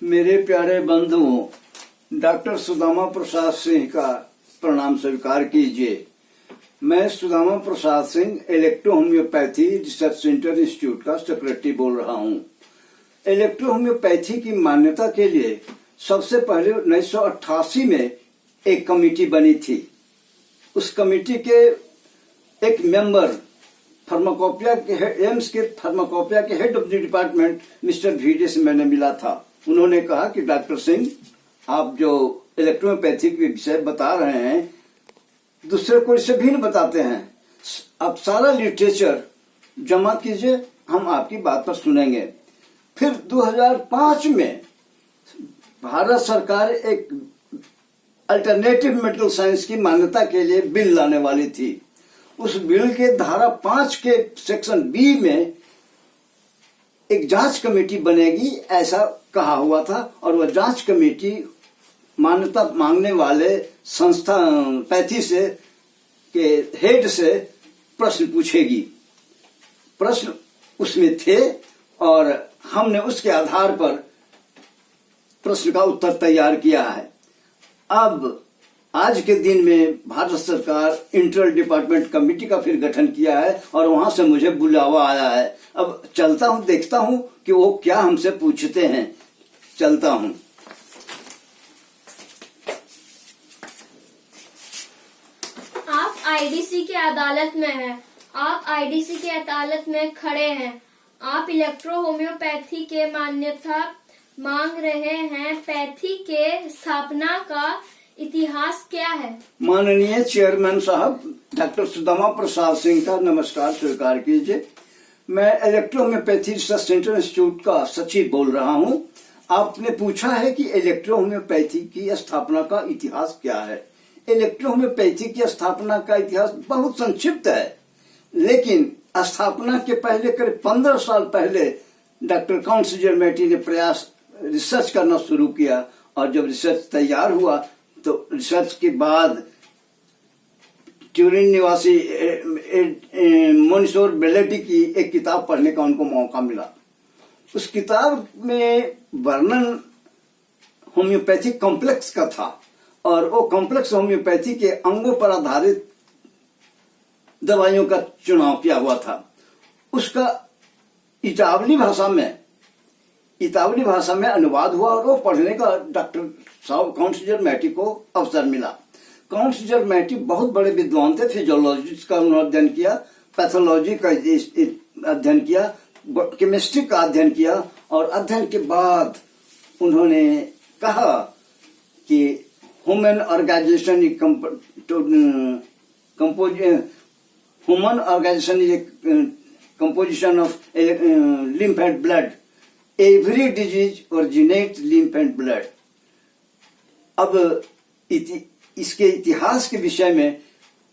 मेरे प्यारे बंधुओं, डॉक्टर सुदामा प्रसाद सिंह का प्रणाम स्वीकार कीजिए। मैं Sudama Prasad Singh electro homeopathy research centre institute का सेक्रेटरी बोल रहा हूँ। इलेक्ट्रो होम्योपैथी की मान्यता के लिए सबसे पहले 1988 में एक कमेटी बनी थी। उस कमेटी के एक मेंबर फार्माकोपिया के एम्स के फार्माकोपिया के head of the department mister Bhide से मैंने मिला था। उन्होंने कहा कि डॉक्टर सिंह, आप जो इलेक्ट्रोपैथी के विषय बता रहे हैं दूसरे को इससे भिन्न बताते हैं। आप सारा लिटरेचर जमा कीजिए, हम आपकी बात पर सुनेंगे। फिर 2005 में भारत सरकार एक अल्टरनेटिव मेडिकल साइंस की मान्यता के लिए बिल लाने वाली थी। उस बिल के धारा 5 के सेक्शन बी में एक जांच कमेटी बनेगी ऐसा कहा हुआ था, और वह जांच कमेटी मान्यता मांगने वाले संस्था पैथी से के हेड से प्रश्न पूछेगी। प्रश्न उसमें थे और हमने उसके आधार पर प्रश्न का उत्तर तैयार किया है। अब आज के दिन में भारत सरकार इंटर डिपार्टमेंट कमेटी का फिर गठन किया है और वहां से मुझे बुलावा आया है। अब चलता हूं, देखता हूं कि वो क्या हमसे पूछते हैं। चलता हूं। आप आईडीसी की अदालत में हैं। आप आईडीसी की अदालत में खड़े हैं। आप इलेक्ट्रो होम्योपैथी के मान्यता मांग रहे हैं। पैथी के स्थापना का इतिहास क्या है? माननीय चेयरमैन साहब डॉक्टर सुदामा प्रसाद सिंह का नमस्कार स्वीकार कीजिए। मैं electro homeopathy research centre institute का सचिव बोल रहा हूं। आपने पूछा है कि इलेक्ट्रो होम्योपैथी की स्थापना का इतिहास क्या है। इलेक्ट्रो होम्योपैथी की स्थापना का इतिहास बहुत संक्षिप्त है, लेकिन स्थापना के पहले करीब 15 साल पहले डॉक्टर काउंट जर्मेटी ने प्रयास रिसर्च करना शुरू किया, और जब रिसर्च तैयार हुआ तो रिसर्च के बाद ट्यूरिन निवासी मोनिसोर बेलेटी की एक किताब पढ़ने का उनको मौका मिला। उस किताब में वर्णन होम्योपैथिक कॉम्प्लेक्स का था, और वो कॉम्प्लेक्स होम्योपैथी के अंगों पर आधारित दवाइयों का चुनाव किया हुआ था। उसका इतावली भाषा में अनुवाद हुआ, और वो पढ़ने का डॉक्टर काउंट जर्मेटी को अवसर मिला। काउंट जर्मेटी बहुत बड़े विद्वान थे। फिजियोलॉजिस्ट का उन्होंने अध्ययन किया, पैथोलॉजी का अध्ययन किया, केमिस्ट्री का अध्ययन किया, और अध्ययन के बाद उन्होंने कहा कि human organization is composition of lymph and blood. Every disease originates lymph and blood. अब इसके इतिहास के विषय में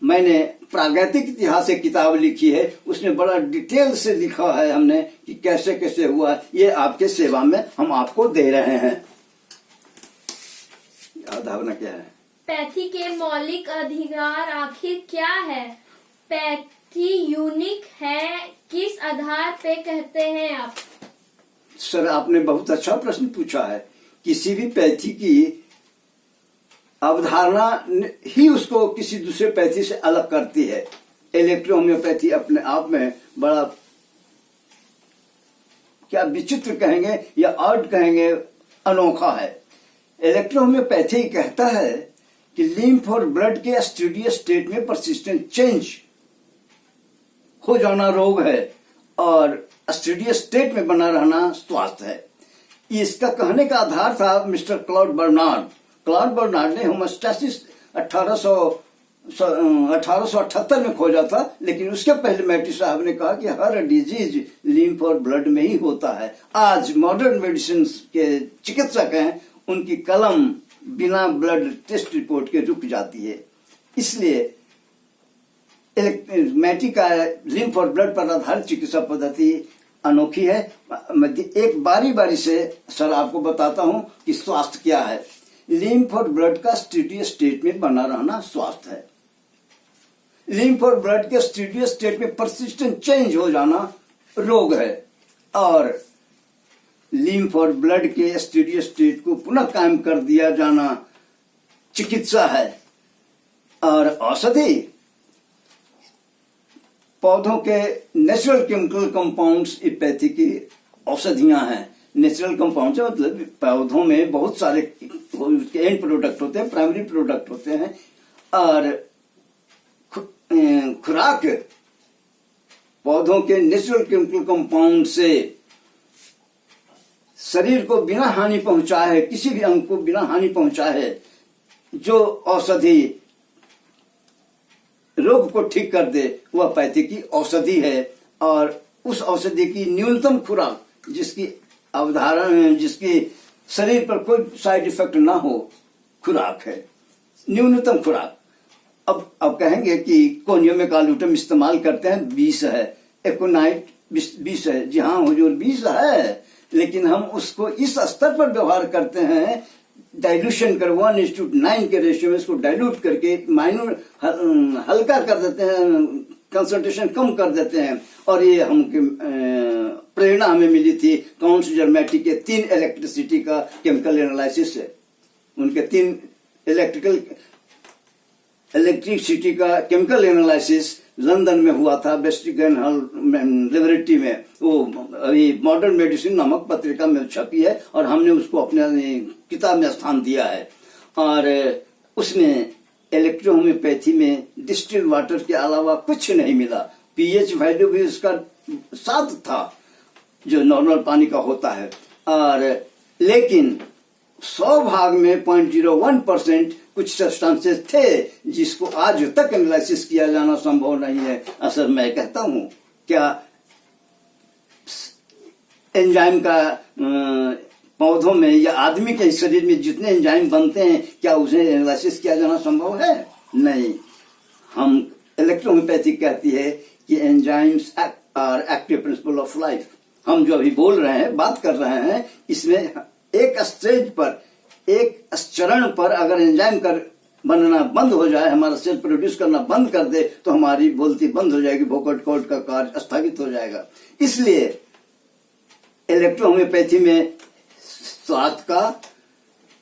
मैंने प्रागैतिक इतिहास एक किताब लिखी है। उसमें बड़ा डिटेल से लिखा है हमने कि कैसे कैसे हुआ। ये आपके सेवा में हम आपको दे रहे हैं। धारणा क्या है? पैथी के मौलिक अधिकार आखिर क्या है? पैथी यूनिक है किस आधार पे कहते हैं आप? सर, आपने बहुत अच्छा प्रश्न पूछा है। किसी भी पैथी की अवधारणा ही उसको किसी दूसरे पैथी से अलग करती है। इलेक्ट्रो होम्योपैथी अपने आप में बड़ा, क्या विचित्र कहेंगे या ऑड कहेंगे, अनोखा है। इलेक्ट्रो होम्योपैथी कहता है कि लिम्फ और ब्लड के स्टूडियस स्टेट में परसिस्टेंट चेंज हो जाना रोग है, और स्टूडियस स्टेट में बना रहना स्वास्थ्य है। इसका कहने का आधार था मिस्टर क्लॉड बर्नार्ड ने होमोस्टैसिस 1878 में खोजा था, लेकिन उसके पहले मैटी साहब ने कहा कि हर डिजीज लिम्फ और ब्लड में ही होता है। आज मॉडर्न मेडिसिन के चिकित्सक हैं, उनकी कलम बिना ब्लड टेस्ट रिपोर्ट के रुक जाती है। इसलिए मैटी का लिम्फ और ब्लड पर आधारित चिकित्सा पद्धति अनोखी है। एक बारी बारी से सर आपको बताता हूं कि स्वास्थ्य क्या है। लिम्फ और ब्लड का स्टूडियस स्टेट में बना रहना स्वास्थ्य है। लिम्फ और ब्लड के स्टूडियस स्टेट में परसिस्टेंट चेंज हो जाना रोग है। और लीम्फ और ब्लड के स्टेडी स्टेट को पुनः कायम कर दिया जाना चिकित्सा है। और औषधि पौधों के नेचुरल केमिकल कंपाउंड्स इपैथी की औषधियां हैं। नेचुरल कंपाउंड मतलब पौधों में बहुत सारे एंड प्रोडक्ट होते हैं, प्राइमरी प्रोडक्ट होते हैं, और खुराक पौधों के नेचुरल केमिकल कंपाउंड से शरीर को बिना हानि पहुंचाए, किसी भी अंग को बिना हानि पहुंचाए, जो औषधि रोग को ठीक कर दे वह पैथी की औषधि है। और उस औषधि की न्यूनतम खुराक, जिसकी अवधारण, जिसकी शरीर पर कोई साइड इफेक्ट ना हो, खुराक है न्यूनतम खुराक। अब कहेंगे कि कोनियमेकालूटम इस्तेमाल करते हैं, 20 है, एकोनाइट 20 है। जी हाँ हुजूर 20 है, लेकिन हम उसको इस स्तर पर व्यवहार करते हैं, डाइल्यूशन कर 1:9 के रेशियो में इसको डाइल्यूट करके माइनर हल्का कर देते हैं, कंसंट्रेशन कम कर देते हैं। और ये हम प्रेरणा हमें मिली थी काउंट्स जर्मेटी के 3 इलेक्ट्रिसिटी का केमिकल एनालिसिस से। उनके 3 इलेक्ट्रिसिटी का केमिकल एनालिसिस लंदन में हुआ था, वेस्टिगन हॉल लेबोरेटरी में। वो अभी मॉडर्न मेडिसिन नामक पत्रिका में छपी है और हमने उसको अपने किताब में स्थान दिया है। और उसमें इलेक्ट्रोहोम्योपैथी में डिस्टिल वाटर के अलावा कुछ नहीं मिला। पीएच वैल्यू भी उसका 7 था, जो नॉर्मल पानी का होता है। और लेकिन 100 भाग में 0.01% कुछ सब्सटेंसेस थे जिसको आज तक एनालिसिस किया जाना संभव नहीं है। असल मैं कहता हूं, क्या एंजाइम का पौधों में या आदमी के शरीर में जितने एंजाइम बनते हैं, क्या उसे एनालिसिस किया जाना संभव है? नहीं। हम इलेक्ट्रोहोम्योपैथी कहती है कि enzymes are active principle of life. हम जो अभी बोल रहे हैं, बात कर रहे हैं, इसमें एक स्टेज पर, एक चरण पर अगर एंजाइम कर बनना बंद हो जाए, हमारा सेल प्रोड्यूस करना बंद कर दे, तो हमारी बोलती बंद हो जाएगी, वोकल कॉर्ड का कार्य स्थगित हो जाएगा। इसलिए इलेक्ट्रोहोम्योपैथी में स्वाद का,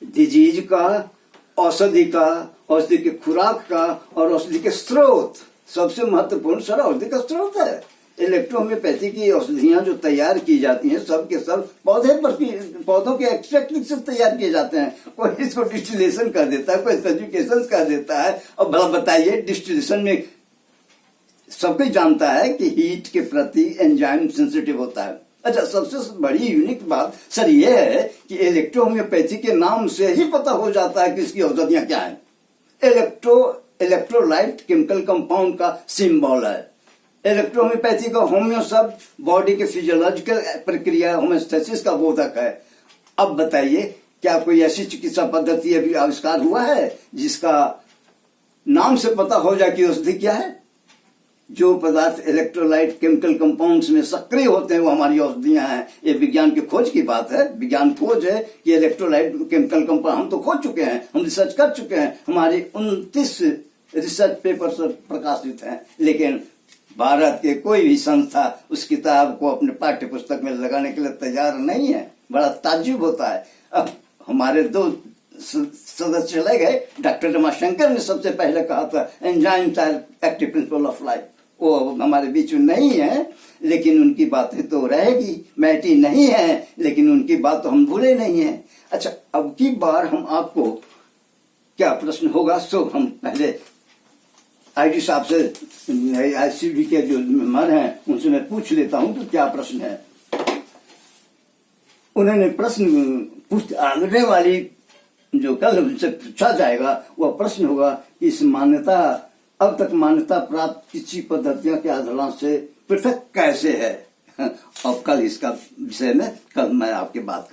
डिजीज का, औषधि का, औषधि के खुराक का और औषधि के स्रोत सबसे महत्वपूर्ण सारा औषधि का स्रोत है। इलेक्ट्रोहोम्योपैथी की औषधियां जो तैयार की जाती हैं, सब के सब पौधों के एक्सट्रैक्ट से तैयार किए जाते हैं। कोई इसको डिस्टिलेशन कर देता है, कोई सब्जुकेशन कर देता है। अब भला बताइए, डिस्टिलेशन में सब कोई जानता है कि हीट के प्रति एंजाइम सेंसिटिव होता है। अच्छा, सबसे बड़ी यूनिक बात सर ये है कि इलेक्ट्रोहोम्योपैथी के नाम से ही पता हो जाता है कि इसकी औषधियां क्या है। इलेक्ट्रोलाइट केमिकल कंपाउंड का सिंबल है। इलेक्ट्रोहोम्योपैथी का होम्यो शब्द बॉडी के फिजियोलॉजिकल प्रक्रिया होम्योस्टेसिस का बोधक है। अब बताइए, क्या कोई ऐसी चिकित्सा पद्धति अभी आविष्कार हुआ है जिसका नाम से पता हो जाए कि औषधि क्या है? जो पदार्थ इलेक्ट्रोलाइट केमिकल कंपाउंड्स में सक्रिय होते हैं वो हमारी औषधियां हैं। ये विज्ञान की खोज की बात है, विज्ञान खोज है कि इलेक्ट्रोलाइट केमिकल कंपाउंड हम तो खोज चुके हैं, हम रिसर्च कर चुके हैं, हमारे 29 रिसर्च पेपर्स प्रकाशित हैं। लेकिन भारत के कोई भी संस्था उस किताब को अपने पाठ्य पुस्तक में लगाने के लिए तैयार नहीं है। बड़ा ताज्जुब होता है। अब हमारे 2 सदस्य चले गए। डॉक्टर रमाशंकर ने सबसे पहले कहा था enzymes are active principle of life. वो हमारे बीच में नहीं है, लेकिन उनकी बातें तो रहेगी। मैटी नहीं है, लेकिन उनकी बात तो हम भूले नहीं है। अच्छा, अब की बार हम आपको क्या प्रश्न होगा, सो हम पहले आईडी साहब से, आईसीडी के जो मेंबर हैं उनसे मैं पूछ लेता हूं कि क्या प्रश्न है। उन्होंने प्रश्न आगे वाली जो कल उनसे पूछा जाएगा वह प्रश्न होगा कि इस मान्यता, अब तक मान्यता प्राप्त किसी पद्धतियों के आधार से पृथक कैसे है। और कल इसका विषय में कल मैं आपके बात